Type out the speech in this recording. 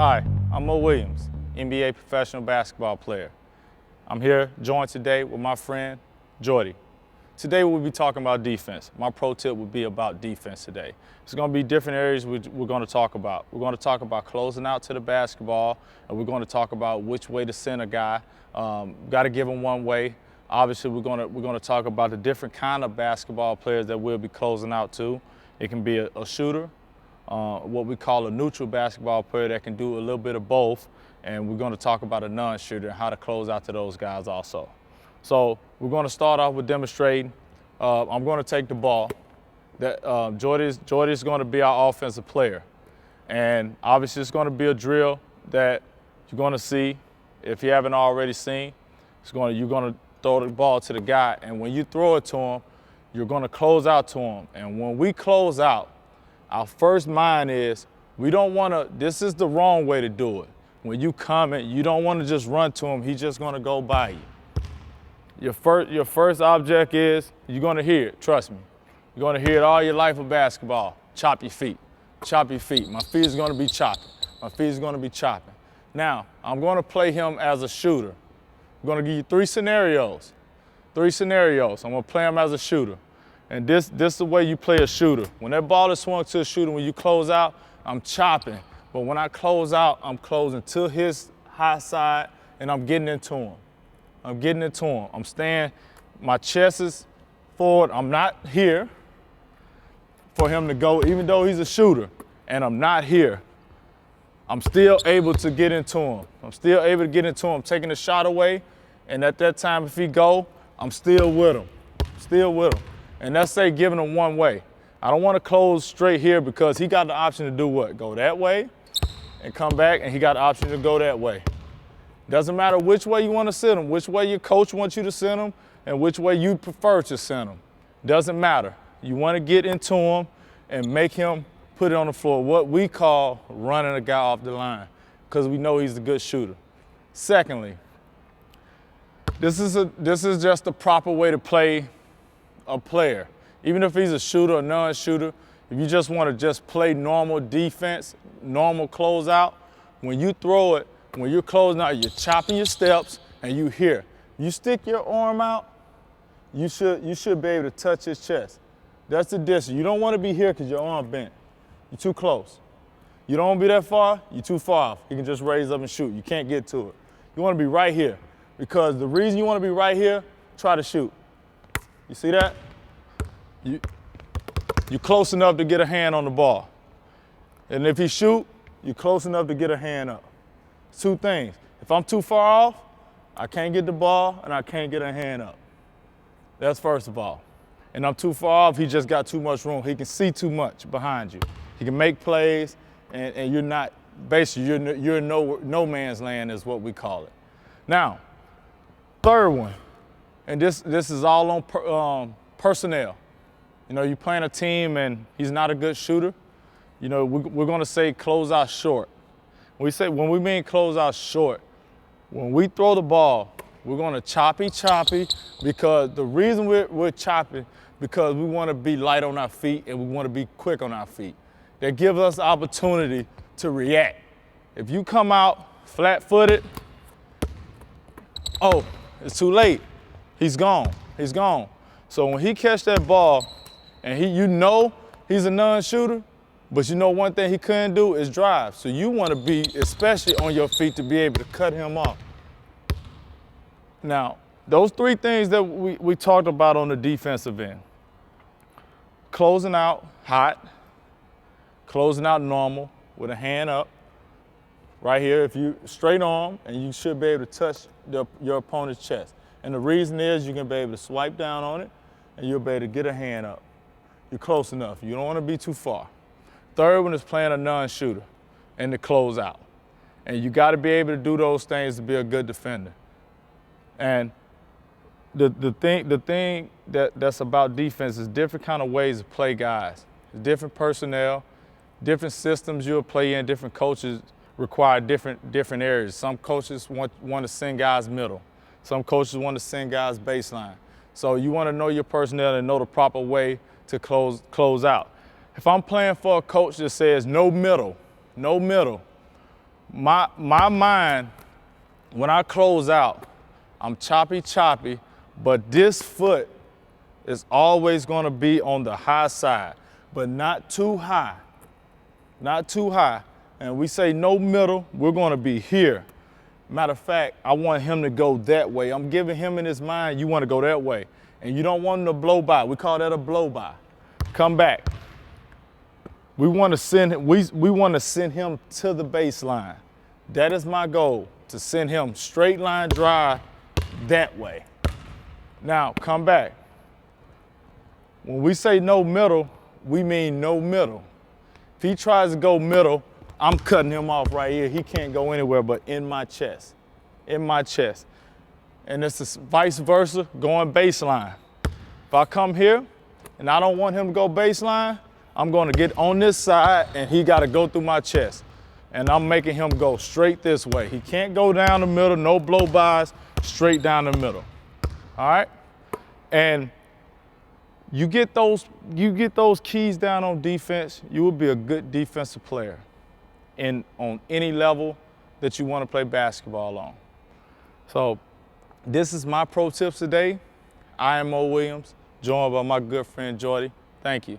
Hi, I'm Mo Williams, NBA professional basketball player. I'm here joined today with my friend, Jordy. Today we'll be talking about defense. My pro tip will be about defense today. It's going to be different areas we're going to talk about. We're going to talk about closing out to the basketball, and we're going to talk about which way to send a guy. Got to give him one way. Obviously, we're going to talk about the different kind of basketball players that we'll be closing out to. It can be a shooter, what we call a neutral basketball player that can do a little bit of both, and we're going to talk about a non-shooter and how to close out to those guys also. So we're going to start off with demonstrating. I'm going to take the ball. Jordy's going to be our offensive player, and obviously it's going to be a drill that you're going to see. If you haven't already seen, you're going to throw the ball to the guy, and when you throw it to him, you're going to close out to him. And when we close out, our first mind is we don't want to. This is the wrong way to do it. When you come in, you don't want to just run to him. He's just going to go by you. Your first object is you're going to hear it. Trust me. You're going to hear it all your life of basketball. Chop your feet. Chop your feet. My feet is going to be chopping. My feet is going to be chopping. Now, I'm going to play him as a shooter. I'm going to give you three scenarios. I'm going to play him as a shooter. And this is the way you play a shooter. When that ball is swung to a shooter, when you close out, I'm chopping. But when I close out, I'm closing to his high side, and I'm getting into him. I'm staying, my chest is forward. I'm not here for him to go, even though he's a shooter, and I'm not here. I'm still able to get into him. I'm taking the shot away, and at that time, if he go, I'm still with him. And let's say giving him one way. I don't want to close straight here because he got the option to do what? Go that way and come back, and he got the option to go that way. Doesn't matter which way you want to send him, which way your coach wants you to send him, and which way you prefer to send him. Doesn't matter. You want to get into him and make him put it on the floor, what we call running a guy off the line, because we know he's a good shooter. Secondly, this is just the proper way to play a player. Even if he's a shooter or non-shooter, if you just want to just play normal defense, normal closeout, when you throw it, when you're closing out, you're chopping your steps, and you hear. You stick your arm out, you should be able to touch his chest. That's the distance. You don't want to be here because your arm bent. You're too close. You don't want to be that far, you're too far off. He can just raise up and shoot. You can't get to it. You want to be right here, because the reason you want to be right here, try to shoot. You see that? You're close enough to get a hand on the ball. And if he shoot, you're close enough to get a hand up. Two things. If I'm too far off, I can't get the ball and I can't get a hand up. That's first of all. And I'm too far off, he just got too much room. He can see too much behind you. He can make plays, and you're not, basically, you're in no man's land is what we call it. Now, third one, and this is all on personnel. You know, you're playing a team and he's not a good shooter. You know, we're going to say close out short. When we mean close out short, when we throw the ball, we're going to choppy, because the reason we're chopping, because we want to be light on our feet and we want to be quick on our feet. That gives us the opportunity to react. If you come out flat-footed, oh, it's too late. He's gone. So when he catch that ball, and you know he's a non-shooter, but you know one thing he couldn't do is drive. So you want to be especially on your feet to be able to cut him off. Now, those three things that we talked about on the defensive end. Closing out hot, closing out normal with a hand up. Right here, if you straight arm, and you should be able to touch your opponent's chest. And the reason is you can be able to swipe down on it, and you'll be able to get a hand up. You're close enough. You don't want to be too far. Third one is playing a non-shooter and to close out. And you got to be able to do those things to be a good defender. And the thing that's about defense is different kind of ways to play guys. Different personnel, different systems you'll play in, different coaches require different areas. Some coaches want to send guys middle. Some coaches want to send guys baseline. So you want to know your personnel and know the proper way to close out. If I'm playing for a coach that says no middle, my mind, when I close out, I'm choppy, but this foot is always gonna be on the high side, but not too high, not too high. And we say no middle, we're gonna be here. Matter of fact, I want him to go that way. I'm giving him in his mind, you wanna go that way. And you don't want him to blow by. We call that a blow by. Come back. We wanna send him to the baseline. That is my goal, to send him straight line drive that way. Now, come back. When we say no middle, we mean no middle. If he tries to go middle, I'm cutting him off right here. He can't go anywhere but in my chest, in my chest. And it's vice versa, going baseline. If I come here and I don't want him to go baseline, I'm gonna get on this side and he gotta go through my chest. And I'm making him go straight this way. He can't go down the middle, no blow-bys, straight down the middle, all right? And you get those keys down on defense, you will be a good defensive player on any level that you want to play basketball on. So this is my pro tips today. I am Mo Williams, joined by my good friend Jordy. Thank you.